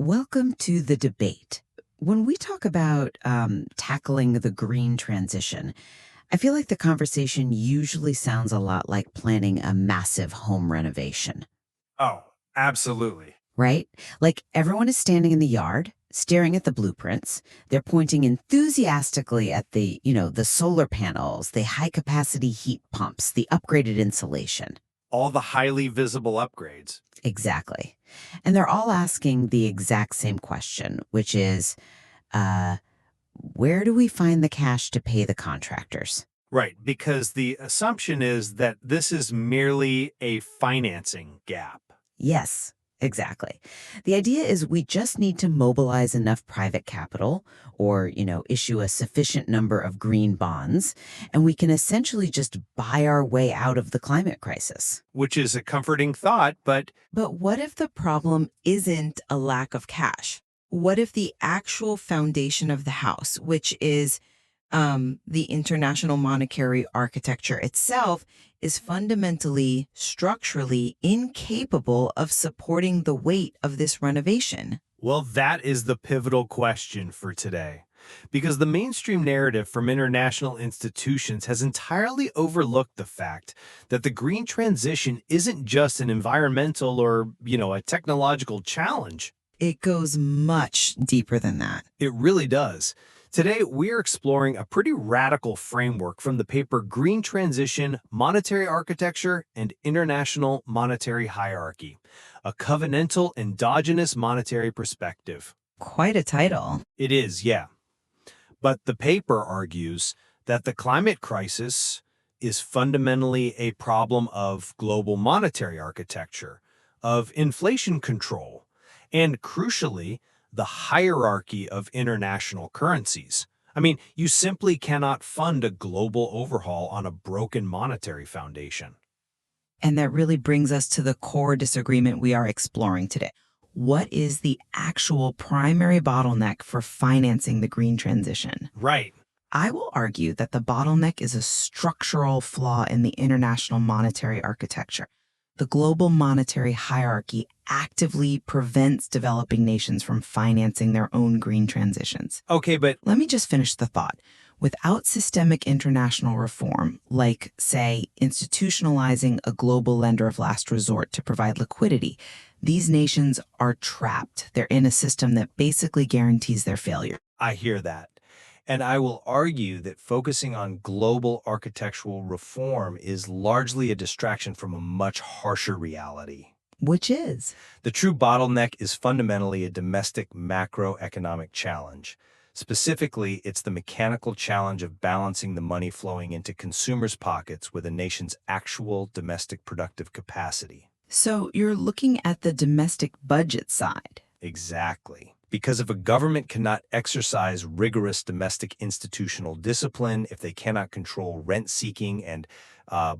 Welcome to the debate. When we talk about tackling the green transition, I feel like the conversation usually sounds a lot like planning a massive home renovation, Oh, absolutely. right? Like everyone is standing in the yard, staring at the blueprints. They're pointing enthusiastically at the solar panels, the high capacity heat pumps, the upgraded insulation. All the highly visible upgrades. Exactly. And they're all asking the exact same question, which is, uh, where do we find the cash to pay the contractors? Right, because the assumption is that this is merely a financing gap. Yes, exactly. The idea is we just need to mobilize enough private capital or issue a sufficient number of green bonds, and we can essentially just buy our way out of the climate crisis. Which is a comforting thought, but But what if the problem isn't a lack of cash? What if the actual foundation of the house, which is the international monetary architecture itself, is fundamentally, structurally incapable of supporting the weight of this renovation? well, that is the pivotal question for today. Because the mainstream narrative from international institutions has entirely overlooked the fact that the green transition isn't just an environmental or a technological challenge. It goes much deeper than that. It really does. Today, we're exploring a pretty radical framework from the paper Green Transition, Monetary Architecture, and International Monetary Hierarchy, a covenantal endogenous monetary perspective. Quite a title. It is, yeah. But the paper argues that the climate crisis is fundamentally a problem of global monetary architecture, of inflation control, and crucially, the hierarchy of international currencies. I mean, you simply cannot fund a global overhaul on a broken monetary foundation. And that really brings us to the core disagreement we are exploring today. What is the actual primary bottleneck for financing the green transition? Right. I will argue that the bottleneck is a structural flaw in the international monetary architecture. The global monetary hierarchy actively prevents developing nations from financing their own green transitions. Okay, but Let me just finish the thought. Without systemic international reform, like, say, institutionalizing a global lender of last resort to provide liquidity, these nations are trapped. They're in a system that basically guarantees their failure. I hear that. And I will argue that focusing on global architectural reform is largely a distraction from a much harsher reality. Which is? The true bottleneck is fundamentally a domestic macroeconomic challenge. Specifically, it's the mechanical challenge of balancing the money flowing into consumers' pockets with a nation's actual domestic productive capacity. So you're looking at the domestic budget side. Exactly. Because if a government cannot exercise rigorous domestic institutional discipline, if they cannot control rent-seeking and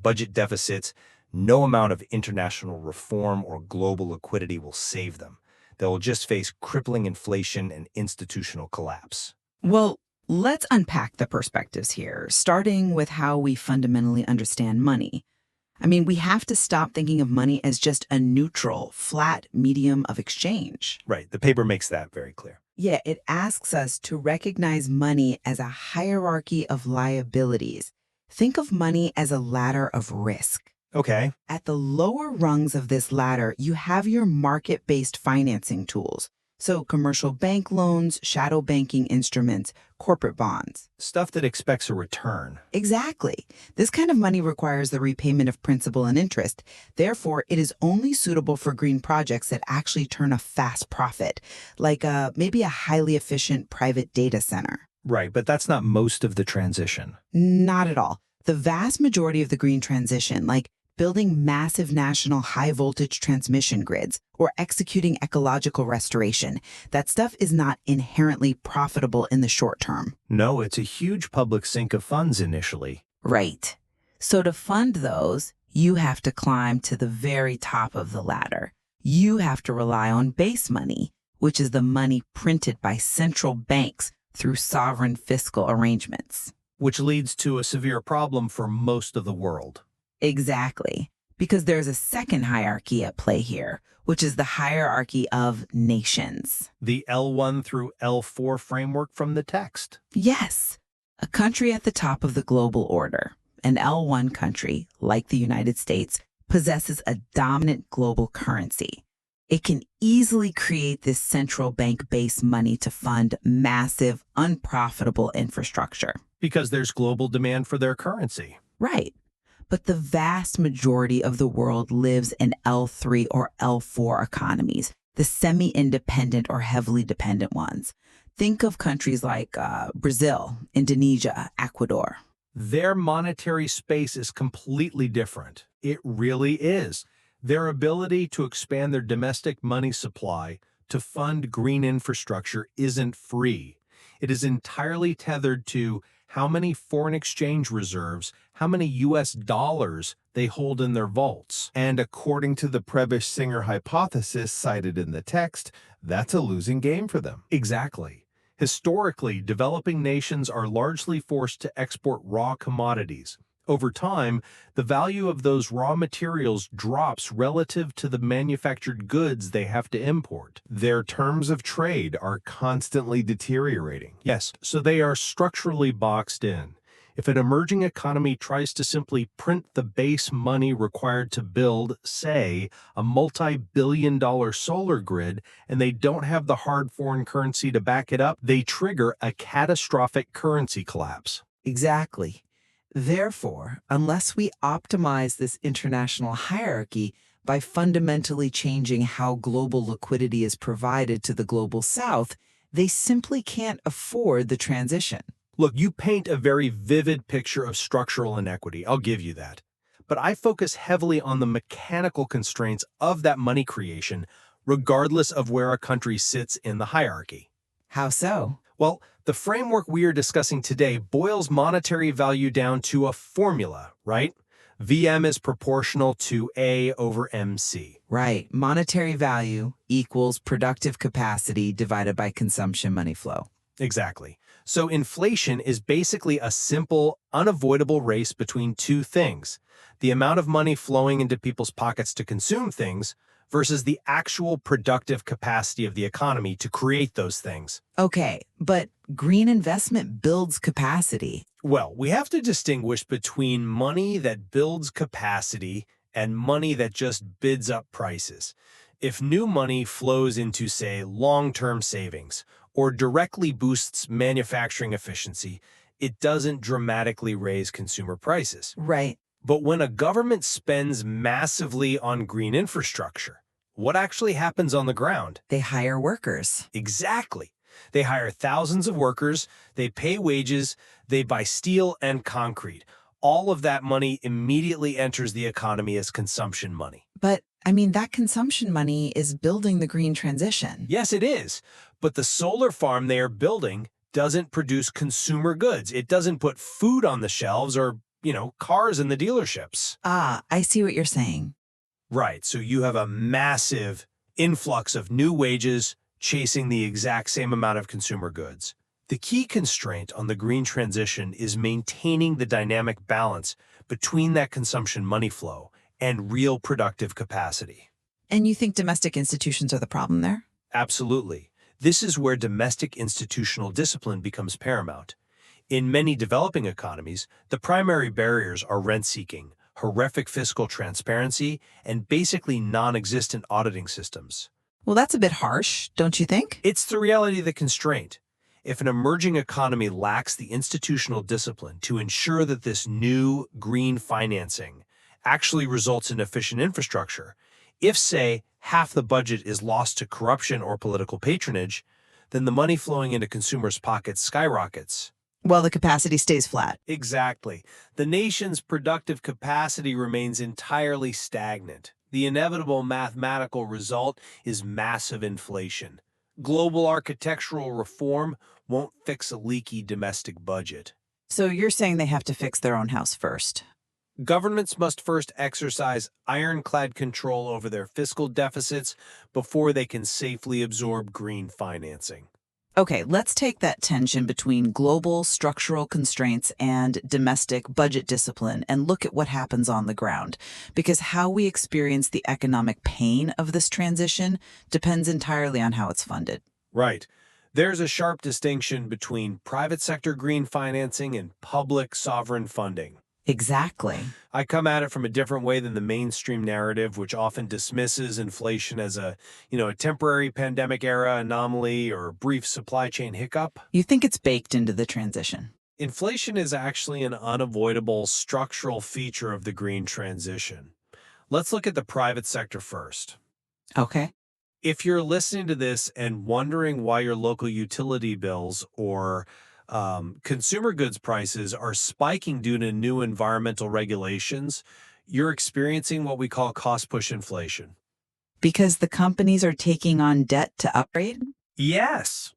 budget deficits, no amount of international reform or global liquidity will save them. They will just face crippling inflation and institutional collapse. Well, let's unpack the perspectives here, starting with how we fundamentally understand money. I mean, we have to stop thinking of money as just a neutral, flat medium of exchange. Right. The paper makes that very clear. Yeah, it asks us to recognize money as a hierarchy of liabilities. Think of money as a ladder of risk. Okay. At the lower rungs of this ladder, you have your market-based financing tools. So commercial bank loans, shadow banking instruments, corporate bonds. Stuff that expects a return. Exactly. This kind of money requires the repayment of principal and interest. Therefore, it is only suitable for green projects that actually turn a fast profit, like maybe a highly efficient private data center. Right, but that's not most of the transition. Not at all. The vast majority of the green transition, like building massive national high-voltage transmission grids or executing ecological restoration, that stuff is not inherently profitable in the short term. No, it's a huge public sink of funds initially. Right. So to fund those, you have to climb to the very top of the ladder. You have to rely on base money, which is the money printed by central banks through sovereign fiscal arrangements. Which leads to a severe problem for most of the world. Exactly. Because there's a second hierarchy at play here, which is the hierarchy of nations. The L1 through L4 framework from the text. Yes, a country at the top of the global order, an L1 country, like the United States, possesses a dominant global currency. It can easily create this central bank-based money to fund massive, unprofitable infrastructure. Because there's global demand for their currency. Right. But the vast majority of the world lives in L3 or L4 economies, the semi-independent or heavily dependent ones. Think of countries like Brazil, Indonesia, Ecuador. Their monetary space is completely different. It really is. Their ability to expand their domestic money supply to fund green infrastructure isn't free. It is entirely tethered to how many foreign exchange reserves, how many US dollars they hold in their vaults. And according to the Prebisch-Singer hypothesis cited in the text, that's a losing game for them. Exactly. Historically, developing nations are largely forced to export raw commodities. Over time, the value of those raw materials drops relative to the manufactured goods they have to import. Their terms of trade are constantly deteriorating. Yes, so they are structurally boxed in. If an emerging economy tries to simply print the base money required to build, say, a multi-billion-dollar solar grid, and they don't have the hard foreign currency to back it up, they trigger a catastrophic currency collapse. Exactly. Therefore, unless we optimize this international hierarchy by fundamentally changing how global liquidity is provided to the global south, they simply can't afford the transition. Look, you paint a very vivid picture of structural inequity. I'll give you that. But I focus heavily on the mechanical constraints of that money creation, regardless of where a country sits in the hierarchy. How so? Well, the framework we are discussing today boils monetary value down to a formula, right? VM is proportional to A over MC. Right. Monetary value equals productive capacity divided by consumption money flow. Exactly. So inflation is basically a simple, unavoidable race between two things: the amount of money flowing into people's pockets to consume things versus the actual productive capacity of the economy to create those things. Okay, but green investment builds capacity. Well, we have to distinguish between money that builds capacity and money that just bids up prices. If new money flows into, say, long-term savings or directly boosts manufacturing efficiency, it doesn't dramatically raise consumer prices. Right. But when a government spends massively on green infrastructure, what actually happens on the ground? They hire workers. Exactly. They hire thousands of workers, they pay wages, they buy steel and concrete. All of that money immediately enters the economy as consumption money. But, that consumption money is building the green transition. Yes, it is. But the solar farm they are building doesn't produce consumer goods. It doesn't put food on the shelves or, cars in the dealerships. Ah, I see what you're saying. Right, so you have a massive influx of new wages chasing the exact same amount of consumer goods. The key constraint on the green transition is maintaining the dynamic balance between that consumption money flow and real productive capacity. And you think domestic institutions are the problem there? Absolutely. This is where domestic institutional discipline becomes paramount. In many developing economies, the primary barriers are rent-seeking, horrific fiscal transparency, and basically non-existent auditing systems. Well, that's a bit harsh, don't you think? It's the reality of the constraint. If an emerging economy lacks the institutional discipline to ensure that this new green financing actually results in efficient infrastructure, if, say, half the budget is lost to corruption or political patronage, then the money flowing into consumers' pockets skyrockets. Well, the capacity stays flat. Exactly. The nation's productive capacity remains entirely stagnant. The inevitable mathematical result is massive inflation. Global architectural reform won't fix a leaky domestic budget. So you're saying they have to fix their own house first? Governments must first exercise ironclad control over their fiscal deficits before they can safely absorb green financing. Okay, let's take that tension between global structural constraints and domestic budget discipline and look at what happens on the ground. Because how we experience the economic pain of this transition depends entirely on how it's funded. Right. There's a sharp distinction between private sector green financing and public sovereign funding. Exactly. I come at it from a different way than the mainstream narrative, which often dismisses inflation as a temporary pandemic era anomaly or brief supply chain hiccup. You think it's baked into the transition? Inflation is actually an unavoidable structural feature of the green transition. Let's look at the private sector first. Okay. If you're listening to this and wondering why your local utility bills or consumer goods prices are spiking due to new environmental regulations, you're experiencing what we call cost push inflation. Because the companies are taking on debt to upgrade? Yes.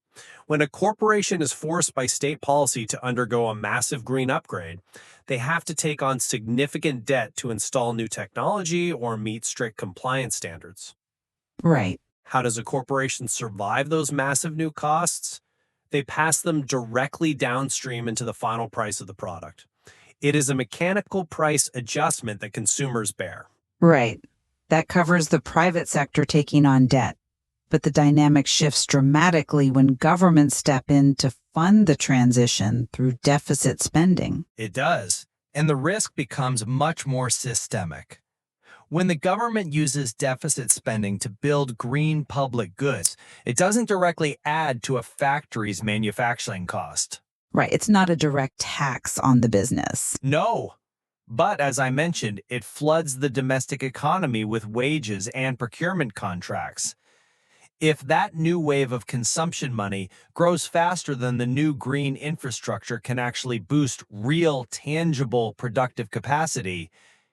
When a corporation is forced by state policy to undergo a massive green upgrade, they have to take on significant debt to install new technology or meet strict compliance standards. Right. How does a corporation survive those massive new costs? They pass them directly downstream into the final price of the product. It is a mechanical price adjustment that consumers bear. Right. That covers the private sector taking on debt. But the dynamic shifts dramatically when governments step in to fund the transition through deficit spending. It does, and the risk becomes much more systemic. When the government uses deficit spending to build green public goods, it doesn't directly add to a factory's manufacturing cost. Right. It's not a direct tax on the business. No. But as I mentioned, it floods the domestic economy with wages and procurement contracts. If that new wave of consumption money grows faster than the new green infrastructure can actually boost real, tangible, productive capacity,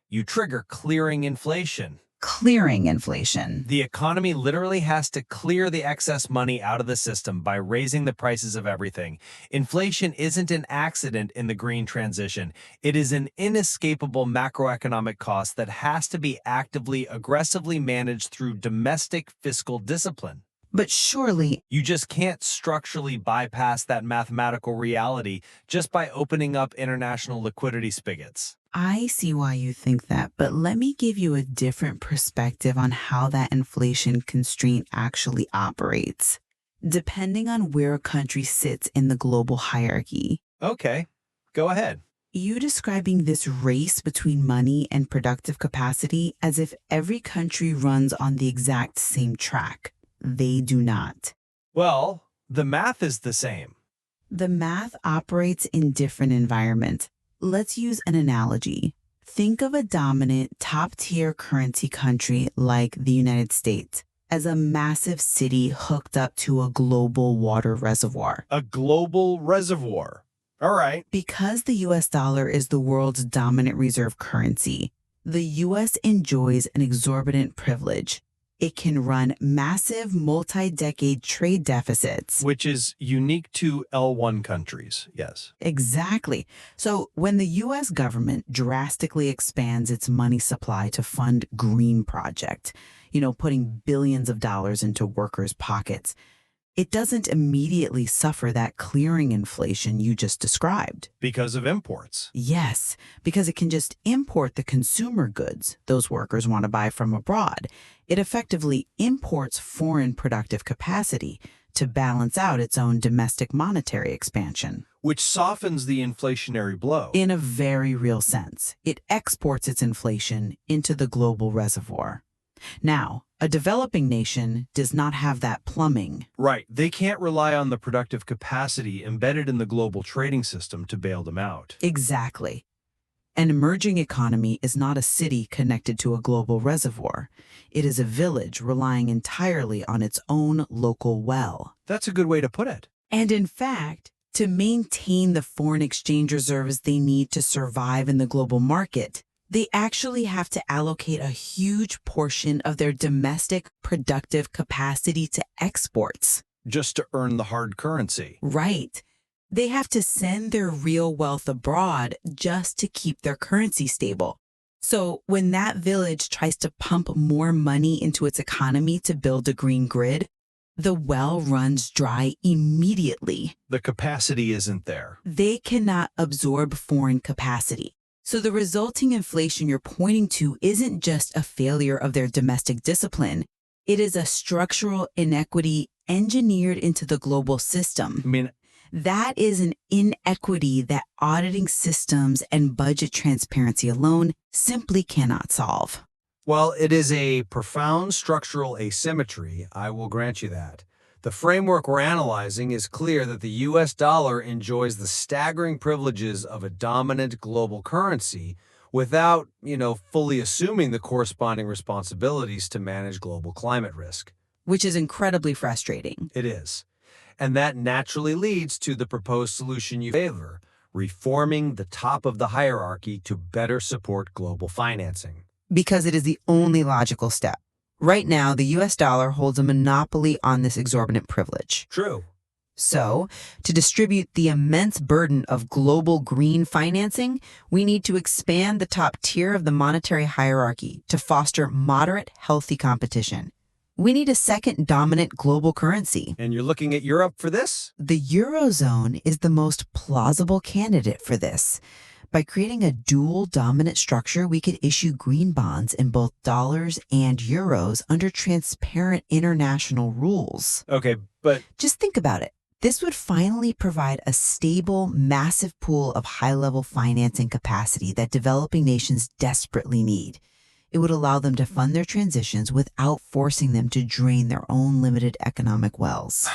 you trigger clearing inflation. Clearing inflation. The economy literally has to clear the excess money out of the system by raising the prices of everything. Inflation isn't an accident in the green transition. It is an inescapable macroeconomic cost that has to be actively, aggressively managed through domestic fiscal discipline. But surely, You just can't structurally bypass that mathematical reality just by opening up international liquidity spigots. I see why you think that, but let me give you a different perspective on how that inflation constraint actually operates, depending on where a country sits in the global hierarchy. Okay, go ahead. You describing this race between money and productive capacity as if every country runs on the exact same track. They do not. Well, the math is the same. The math operates in different environments. Let's use an analogy. Think of a dominant top-tier currency country like the United States as a massive city hooked up to a global water reservoir. A global reservoir. All right. Because the US dollar is the world's dominant reserve currency, the US enjoys an exorbitant privilege. It can run massive multi-decade trade deficits. Which is unique to L1 countries, yes. Exactly. So when the US government drastically expands its money supply to fund green projects, putting billions of dollars into workers' pockets, it doesn't immediately suffer that clearing inflation you just described. Because of imports. Yes, because it can just import the consumer goods those workers want to buy from abroad. It effectively imports foreign productive capacity to balance out its own domestic monetary expansion. Which softens the inflationary blow. In a very real sense, it exports its inflation into the global reservoir. Now, a developing nation does not have that plumbing. Right. They can't rely on the productive capacity embedded in the global trading system to bail them out. Exactly. An emerging economy is not a city connected to a global reservoir. It is a village relying entirely on its own local well. That's a good way to put it. And in fact, to maintain the foreign exchange reserves they need to survive in the global market, they actually have to allocate a huge portion of their domestic productive capacity to exports. Just to earn the hard currency. Right. They have to send their real wealth abroad just to keep their currency stable. So when that village tries to pump more money into its economy to build a green grid, the well runs dry immediately. The capacity isn't there. They cannot absorb foreign capacity. So the resulting inflation you're pointing to isn't just a failure of their domestic discipline. It is a structural inequity engineered into the global system. I mean, That is an inequity that auditing systems and budget transparency alone simply cannot solve. well, it is a profound structural asymmetry, I will grant you that. The framework we're analyzing is clear that the US dollar enjoys the staggering privileges of a dominant global currency without, fully assuming the corresponding responsibilities to manage global climate risk. Which is incredibly frustrating. It is. And that naturally leads to the proposed solution you favor, reforming the top of the hierarchy to better support global financing. Because it is the only logical step. Right now, the US dollar holds a monopoly on this exorbitant privilege. True. So, to distribute the immense burden of global green financing, we need to expand the top tier of the monetary hierarchy to foster moderate, healthy competition. We need a second dominant global currency. And you're looking at Europe for this? The Eurozone is the most plausible candidate for this. By creating a dual dominant structure, we could issue green bonds in both dollars and euros under transparent international rules. Okay, but Just think about it. This would finally provide a stable, massive pool of high-level financing capacity that developing nations desperately need. It would allow them to fund their transitions without forcing them to drain their own limited economic wells.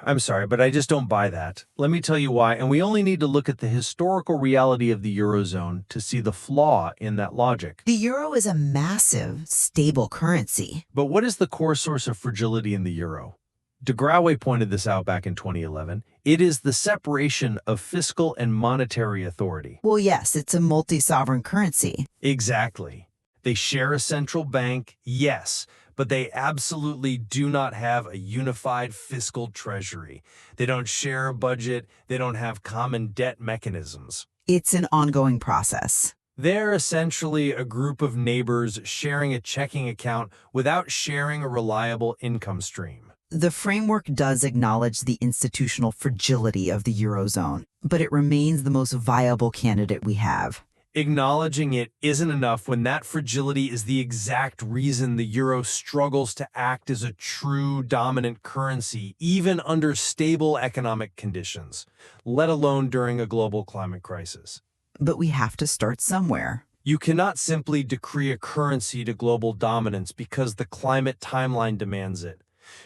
I'm sorry, but I just don't buy that. Let me tell you why, and we only need to look at the historical reality of the Eurozone to see the flaw in that logic. The euro is a massive, stable currency. But what is the core source of fragility in the euro? De Grauwe pointed this out back in 2011. It is the separation of fiscal and monetary authority. Well, yes, it's a multi-sovereign currency. Exactly. They share a central bank, yes, but they absolutely do not have a unified fiscal treasury. They don't share a budget. They don't have common debt mechanisms. It's an ongoing process. They're essentially a group of neighbors sharing a checking account without sharing a reliable income stream. The framework does acknowledge the institutional fragility of the Eurozone, but it remains the most viable candidate we have. Acknowledging it isn't enough when that fragility is the exact reason the euro struggles to act as a true dominant currency, even under stable economic conditions, let alone during a global climate crisis. But we have to start somewhere. You cannot simply decree a currency to global dominance because the climate timeline demands it.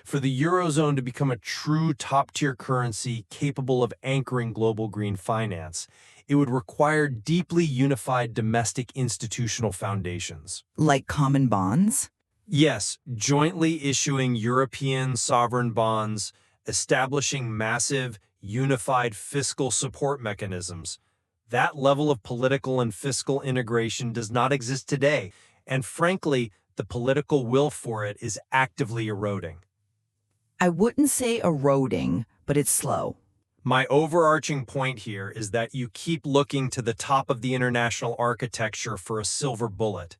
For the Eurozone to become a true top-tier currency capable of anchoring global green finance, it would require deeply unified domestic institutional foundations. Like common bonds? Yes, jointly issuing European sovereign bonds, establishing massive, unified fiscal support mechanisms. That level of political and fiscal integration does not exist today, and frankly, the political will for it is actively eroding. I wouldn't say eroding, but it's slow. My overarching point here is that you keep looking to the top of the international architecture for a silver bullet.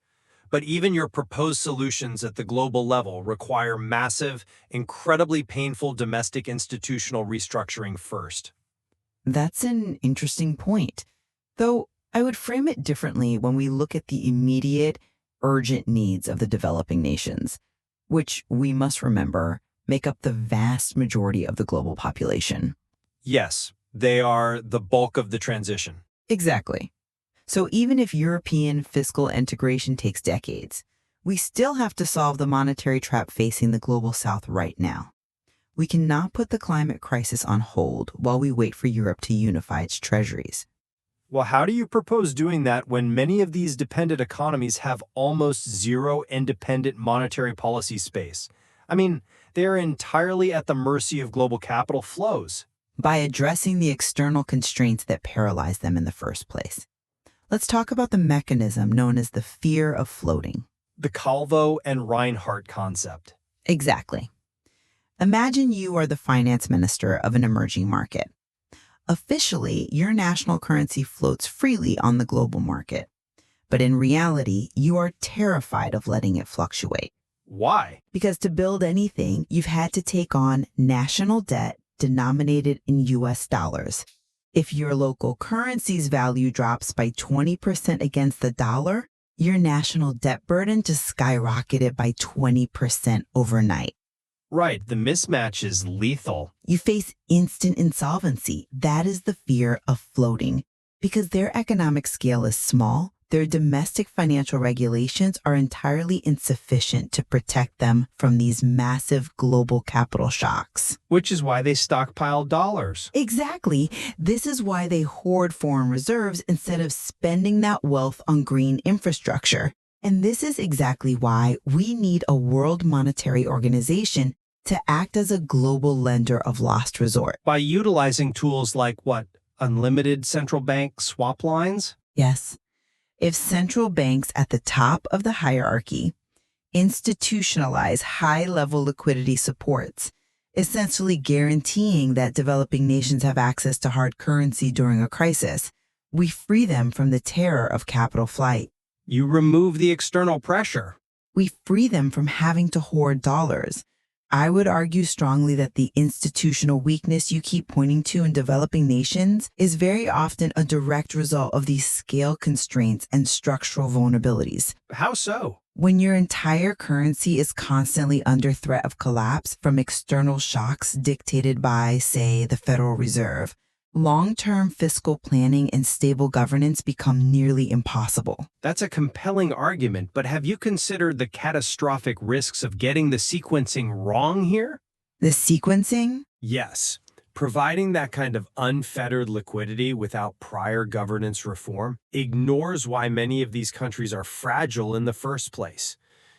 But even your proposed solutions at the global level require massive, incredibly painful domestic institutional restructuring first. That's an interesting point. Though I would frame it differently when we look at the immediate, urgent needs of the developing nations, which we must remember make up the vast majority of the global population. Yes, they are the bulk of the transition. Exactly. So even if European fiscal integration takes decades, we still have to solve the monetary trap facing the global south right now. We cannot put the climate crisis on hold while we wait for Europe to unify its treasuries. Well, how do you propose doing that when many of these dependent economies have almost zero independent monetary policy space? I mean, they are entirely at the mercy of global capital flows. By addressing the external constraints that paralyze them in the first place. Let's talk about the mechanism known as the fear of floating. The Calvo and Reinhardt concept. Exactly. Imagine you are the finance minister of an emerging market. Officially, your national currency floats freely on the global market. But in reality, you are terrified of letting it fluctuate. Why? Because to build anything, you've had to take on national debt denominated in US dollars. If your local currency's value drops by 20% against the dollar, your national debt burden just skyrocketed by 20% overnight. Right, the mismatch is lethal. You face instant insolvency. That is the fear of floating. Because their economic scale is small, their domestic financial regulations are entirely insufficient to protect them from these massive global capital shocks. Which is why they stockpile dollars. Exactly. This is why they hoard foreign reserves instead of spending that wealth on green infrastructure. And this is exactly why we need a World Monetary Organization to act as a global lender of last resort. By utilizing tools like what? Unlimited central bank swap lines? Yes. If central banks at the top of the hierarchy institutionalize high-level liquidity supports, essentially guaranteeing that developing nations have access to hard currency during a crisis, we free them from the terror of capital flight. You remove the external pressure. We free them from having to hoard dollars. I would argue strongly that the institutional weakness you keep pointing to in developing nations is very often a direct result of these scale constraints and structural vulnerabilities. How so? When your entire currency is constantly under threat of collapse from external shocks dictated by, say, the Federal Reserve, long-term fiscal planning and stable governance become nearly impossible. That's a compelling argument, but have you considered the catastrophic risks of getting the sequencing wrong here? The sequencing? Yes. Providing that kind of unfettered liquidity without prior governance reform ignores why many of these countries are fragile in the first place.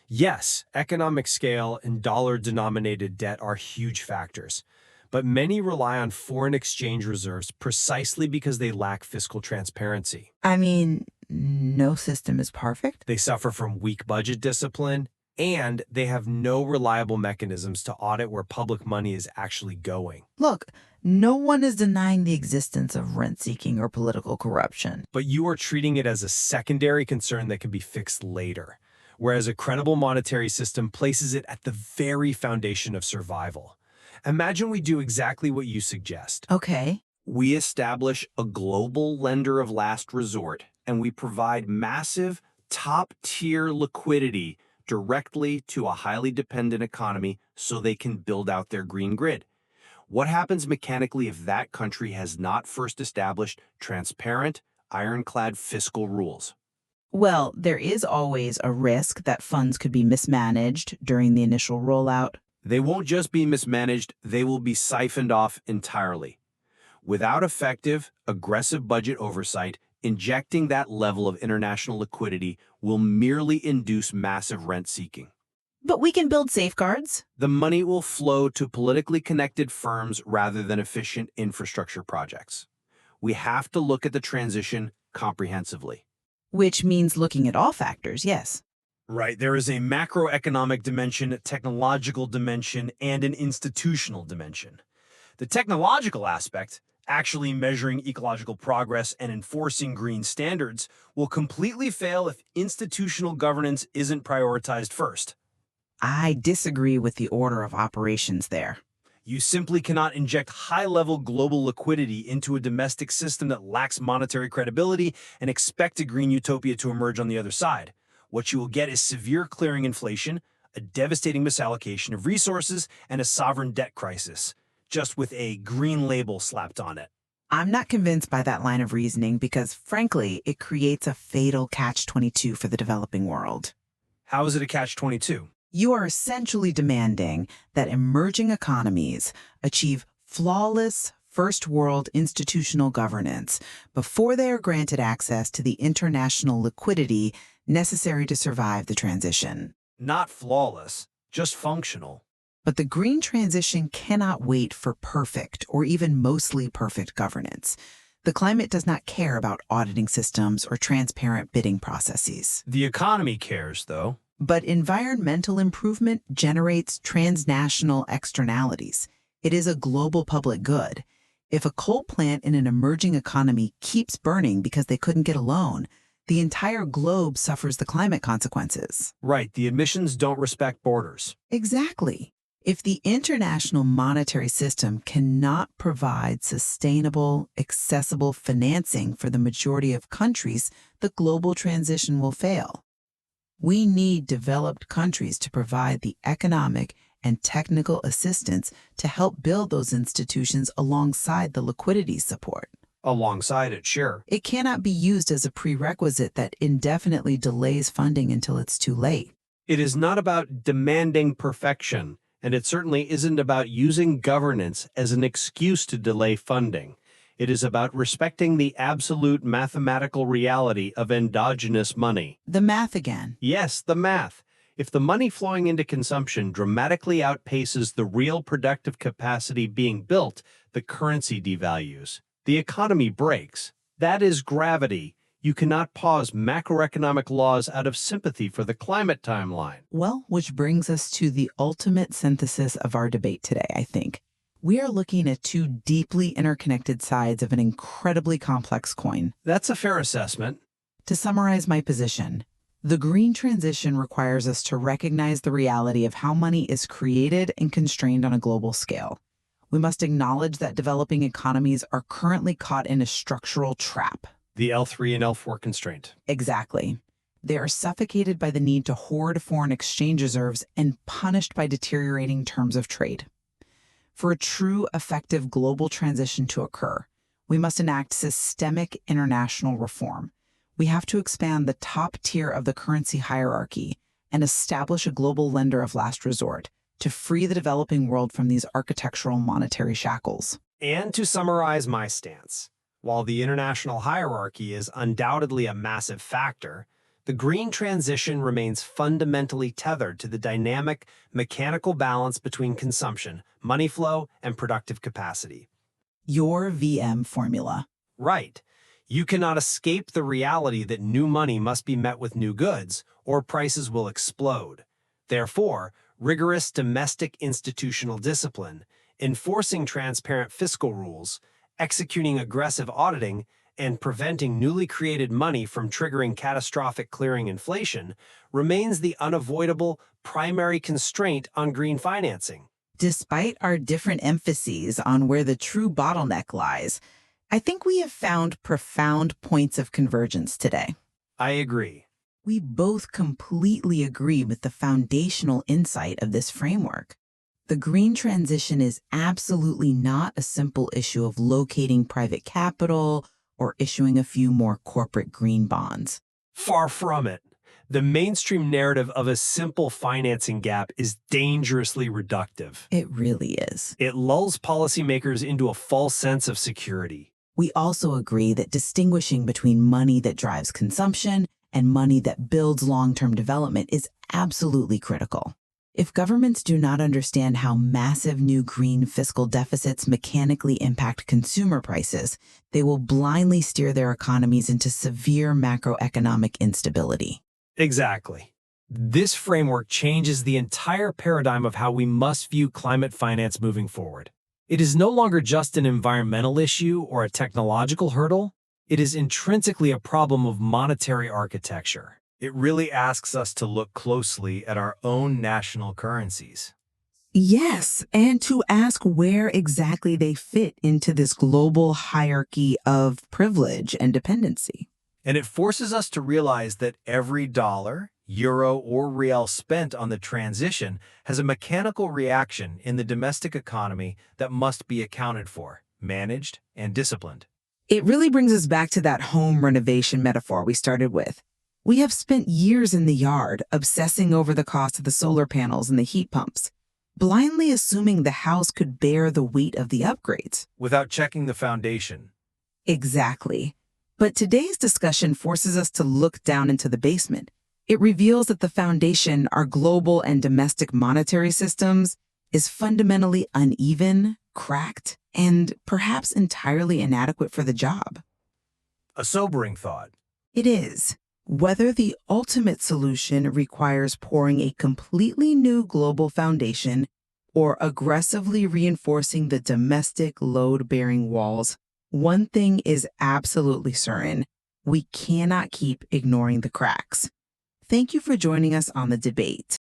Yes, economic scale and dollar-denominated debt are huge factors, but many rely on foreign exchange reserves precisely because they lack fiscal transparency. I mean, no system is perfect. They suffer from weak budget discipline, and they have no reliable mechanisms to audit where public money is actually going. Look, no one is denying the existence of rent-seeking or political corruption. But you are treating it as a secondary concern that can be fixed later, whereas a credible monetary system places it at the very foundation of survival. Imagine we do exactly what you suggest. Okay. We establish a global lender of last resort, and we provide massive, top-tier liquidity directly to a highly dependent economy so they can build out their green grid. What happens mechanically if that country has not first established transparent, ironclad fiscal rules? Well, there is always a risk that funds could be mismanaged during the initial rollout. They won't just be mismanaged, they will be siphoned off entirely. Without effective, aggressive budget oversight, injecting that level of international liquidity will merely induce massive rent-seeking. But we can build safeguards. The money will flow to politically connected firms rather than efficient infrastructure projects. We have to look at the transition comprehensively. Which means looking at all factors, yes. Right, there is a macroeconomic dimension, a technological dimension, and an institutional dimension. The technological aspect, actually measuring ecological progress and enforcing green standards, will completely fail if institutional governance isn't prioritized first. I disagree with the order of operations there. You simply cannot inject high-level global liquidity into a domestic system that lacks monetary credibility and expect a green utopia to emerge on the other side. What you will get is severe clearing inflation, a devastating misallocation of resources, and a sovereign debt crisis, just with a green label slapped on it. I'm not convinced by that line of reasoning because, frankly, it creates a fatal catch-22 for the developing world. How is it a catch-22? You are essentially demanding that emerging economies achieve flawless first-world institutional governance before they are granted access to the international liquidity necessary to survive the transition. Not flawless, just functional. But the green transition cannot wait for perfect or even mostly perfect governance. The climate does not care about auditing systems or transparent bidding processes. The economy cares, though. But environmental improvement generates transnational externalities. It is a global public good. If a coal plant in an emerging economy keeps burning because they couldn't get a loan, The entire globe suffers the climate consequences. Right, the emissions don't respect borders. Exactly. If the international monetary system cannot provide sustainable, accessible financing for the majority of countries, the global transition will fail. We need developed countries to provide the economic and technical assistance to help build those institutions alongside the liquidity support. Alongside it, sure. It cannot be used as a prerequisite that indefinitely delays funding until it's too late. It is not about demanding perfection, and it certainly isn't about using governance as an excuse to delay funding. It is about respecting the absolute mathematical reality of endogenous money. The math again. Yes, the math. If the money flowing into consumption dramatically outpaces the real productive capacity being built, the currency devalues. The economy breaks. That is gravity. You cannot pause macroeconomic laws out of sympathy for the climate timeline. Well, which brings us to the ultimate synthesis of our debate today, I think. We are looking at two deeply interconnected sides of an incredibly complex coin. That's a fair assessment. To summarize my position, the green transition requires us to recognize the reality of how money is created and constrained on a global scale. We must acknowledge that developing economies are currently caught in a structural trap. The L3 and L4 constraint. Exactly. They are suffocated by the need to hoard foreign exchange reserves and punished by deteriorating terms of trade. For a true, effective global transition to occur, we must enact systemic international reform. We have to expand the top tier of the currency hierarchy and establish a global lender of last resort to free the developing world from these architectural monetary shackles. And to summarize my stance, while the international hierarchy is undoubtedly a massive factor, the green transition remains fundamentally tethered to the dynamic, mechanical balance between consumption, money flow, and productive capacity. Your VM formula. Right. You cannot escape the reality that new money must be met with new goods, or prices will explode. Therefore, rigorous domestic institutional discipline, enforcing transparent fiscal rules, executing aggressive auditing, and preventing newly created money from triggering catastrophic clearing inflation remains the unavoidable primary constraint on green financing. Despite our different emphases on where the true bottleneck lies, I think we have found profound points of convergence today. I agree. We both completely agree with the foundational insight of this framework. The green transition is absolutely not a simple issue of locating private capital or issuing a few more corporate green bonds. Far from it. The mainstream narrative of a simple financing gap is dangerously reductive. It really is. It lulls policymakers into a false sense of security. We also agree that distinguishing between money that drives consumption and money that builds long-term development is absolutely critical. If governments do not understand how massive new green fiscal deficits mechanically impact consumer prices, they will blindly steer their economies into severe macroeconomic instability. Exactly. This framework changes the entire paradigm of how we must view climate finance moving forward. It is no longer just an environmental issue or a technological hurdle. It is intrinsically a problem of monetary architecture. It really asks us to look closely at our own national currencies. Yes, and to ask where exactly they fit into this global hierarchy of privilege and dependency. And it forces us to realize that every dollar, euro, or real spent on the transition has a mechanical reaction in the domestic economy that must be accounted for, managed, and disciplined. It really brings us back to that home renovation metaphor we started with. We have spent years in the yard obsessing over the cost of the solar panels and the heat pumps, blindly assuming the house could bear the weight of the upgrades. Without checking the foundation. Exactly. But today's discussion forces us to look down into the basement. It reveals that the foundation, our global and domestic monetary systems, is fundamentally uneven, cracked, and perhaps entirely inadequate for the job. A sobering thought. It is. Whether the ultimate solution requires pouring a completely new global foundation or aggressively reinforcing the domestic load-bearing walls, one thing is absolutely certain. We cannot keep ignoring the cracks. Thank you for joining us on the debate.